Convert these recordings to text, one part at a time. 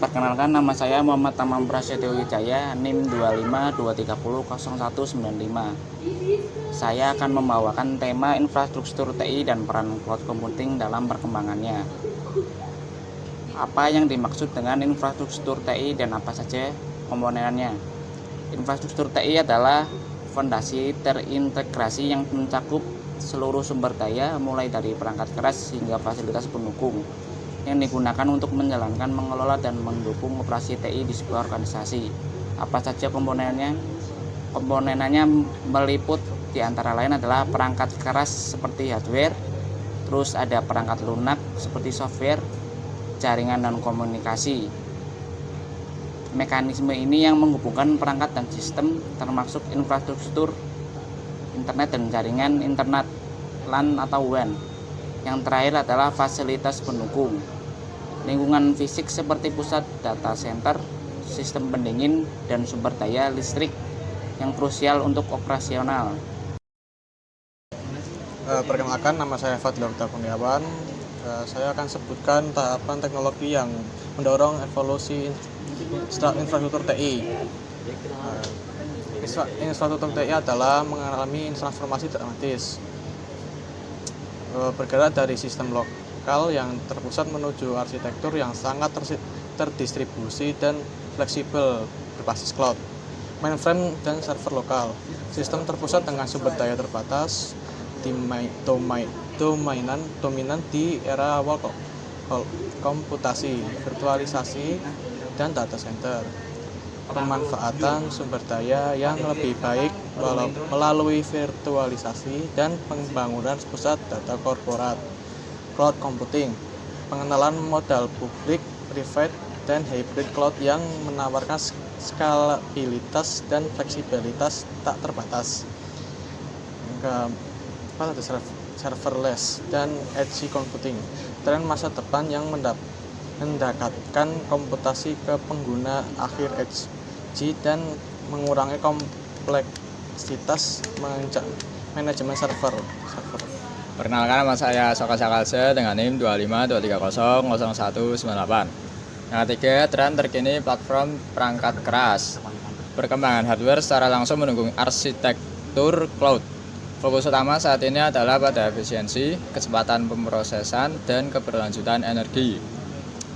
Perkenalkan, nama saya Muhammad Tamam Prasetyo Wijaya, NIM 252300195. Saya akan membawakan tema infrastruktur TI dan peran cloud computing dalam perkembangannya. Apa yang dimaksud dengan infrastruktur TI dan apa saja komponennya? Infrastruktur TI adalah fondasi terintegrasi yang mencakup seluruh sumber daya mulai dari perangkat keras hingga fasilitas pendukung yang digunakan untuk menjalankan, mengelola, dan mendukung operasi TI di sebuah organisasi. Apa saja komponennya? Komponennya meliput di antara lain adalah perangkat keras seperti hardware, terus ada perangkat lunak seperti software, jaringan dan komunikasi. Mekanisme ini yang menghubungkan perangkat dan sistem termasuk infrastruktur internet dan jaringan internet LAN atau WAN. Yang terakhir adalah fasilitas pendukung, lingkungan fisik seperti pusat data center, sistem pendingin, dan sumber daya listrik yang krusial untuk operasional. Perkenalkan, nama saya Fadil Kurniawan. Saya akan sebutkan tahapan teknologi yang mendorong evolusi infrastruktur TI. Infrastruktur TI adalah mengalami transformasi dramatis, bergerak dari sistem lokal yang terpusat menuju arsitektur yang sangat terdistribusi dan fleksibel berbasis cloud, mainframe dan server lokal. Sistem terpusat dengan sumber daya terbatas, dominan di era awal komputasi, virtualisasi, dan data center. Pemanfaatan sumber daya yang lebih baik melalui virtualisasi dan pembangunan pusat data korporat. Cloud computing, pengenalan modal publik, private, dan hybrid cloud yang menawarkan skalabilitas dan fleksibilitas tak terbatas. Keempat ada serverless dan edge computing, tren masa depan yang mendekatkan komputasi ke pengguna akhir edge dan mengurangi kompleksitas manajemen server. Perkenalkan, nama saya Soka Sakalse dengan NIM 252300198. Yang ketiga, tren terkini platform perangkat keras. Perkembangan hardware secara langsung mendukung arsitektur cloud. Fokus utama saat ini adalah pada efisiensi, kecepatan pemrosesan, dan keberlanjutan energi.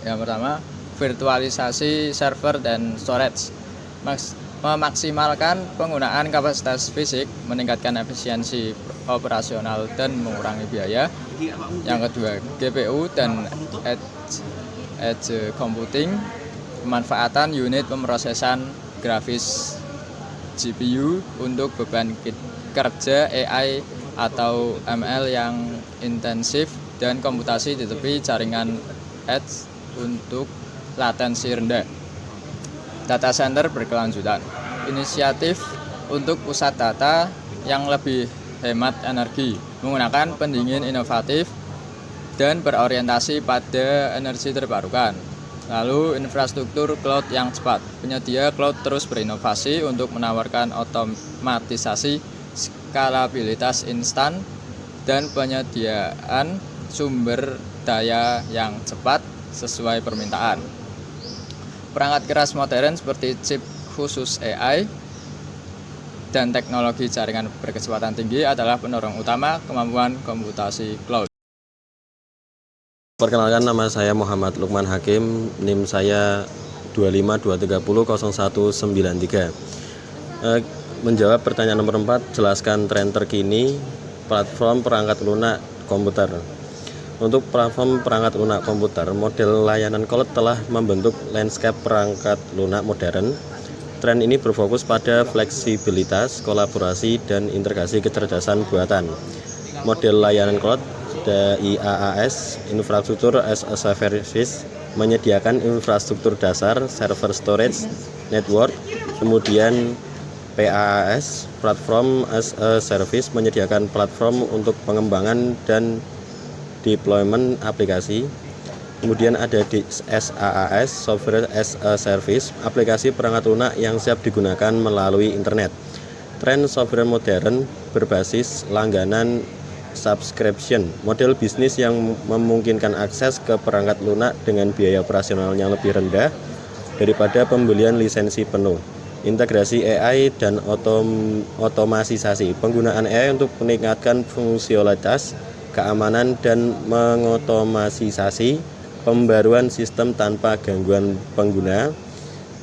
Yang pertama, virtualisasi server dan storage. Memaksimalkan penggunaan kapasitas fisik, meningkatkan efisiensi operasional dan mengurangi biaya. Yang kedua, GPU dan edge computing, pemanfaatan unit pemrosesan grafis GPU untuk beban kerja AI atau ML yang intensif dan komputasi di tepi jaringan edge untuk latensi rendah. Data center berkelanjutan, inisiatif untuk pusat data yang lebih hemat energi, menggunakan pendingin inovatif dan berorientasi pada energi terbarukan. Lalu infrastruktur cloud yang cepat, penyedia cloud terus berinovasi untuk menawarkan otomatisasi, skalabilitas instan, dan penyediaan sumber daya yang cepat sesuai permintaan. Perangkat keras modern seperti chip khusus AI dan teknologi jaringan berkecepatan tinggi adalah pendorong utama kemampuan komputasi cloud. Perkenalkan, nama saya Muhammad Lukman Hakim, NIM saya 252300193. Menjawab pertanyaan nomor 4, jelaskan tren terkini platform perangkat lunak komputer. Untuk platform perangkat lunak komputer, model layanan cloud telah membentuk landscape perangkat lunak modern. Tren ini berfokus pada fleksibilitas, kolaborasi, dan integrasi kecerdasan buatan. Model layanan cloud IaaS, infrastruktur as a service, menyediakan infrastruktur dasar, server storage, network. Kemudian PaaS, platform as a service, menyediakan platform untuk pengembangan dan deployment aplikasi. Kemudian ada di SaaS, software as a service, aplikasi perangkat lunak yang siap digunakan melalui internet. Tren software modern berbasis langganan subscription, model bisnis yang memungkinkan akses ke perangkat lunak dengan biaya operasional yang lebih rendah. daripada pembelian lisensi penuh. Integrasi AI dan otomatisasi. Penggunaan AI untuk meningkatkan fungsionalitas, keamanan, dan mengotomatisasi pembaruan sistem tanpa gangguan pengguna.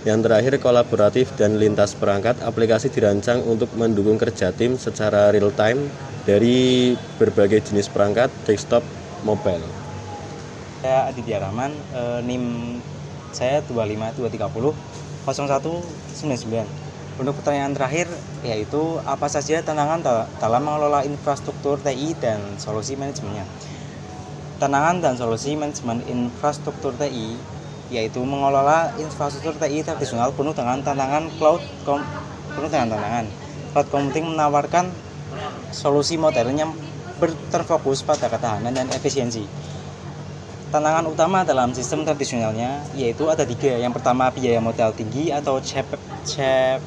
Yang terakhir, kolaboratif dan lintas perangkat. Aplikasi dirancang untuk mendukung kerja tim secara real time dari berbagai jenis perangkat, desktop, mobile. Saya Aditya Rahman, NIM saya 25230 0199. Untuk pertanyaan terakhir, yaitu apa saja tantangan dalam mengelola infrastruktur TI dan solusi manajemennya. Tantangan dan solusi manajemen infrastruktur TI yaitu mengelola infrastruktur TI tradisional penuh dengan tantangan cloud computing menawarkan solusi modern yang terfokus pada ketahanan dan efisiensi. Tantangan utama dalam sistem tradisionalnya yaitu ada 3. Yang pertama, biaya modal tinggi atau CapEx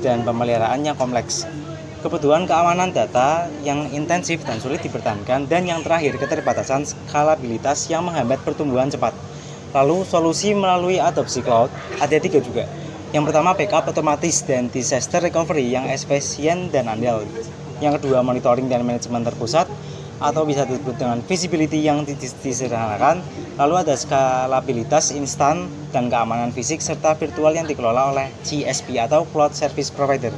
dan pemeliharaan yang kompleks. Kebutuhan keamanan data yang intensif dan sulit dipertahankan. Dan yang terakhir, keterbatasan skalabilitas yang menghambat pertumbuhan cepat. Lalu solusi melalui adopsi cloud ada 3 juga. Yang pertama, backup otomatis dan disaster recovery yang efisien dan andal. Yang kedua, monitoring dan manajemen terpusat atau bisa disebut dengan visibility yang disederhanakan. Lalu ada skalabilitas instan dan keamanan fisik serta virtual yang dikelola oleh CSP atau Cloud Service Provider.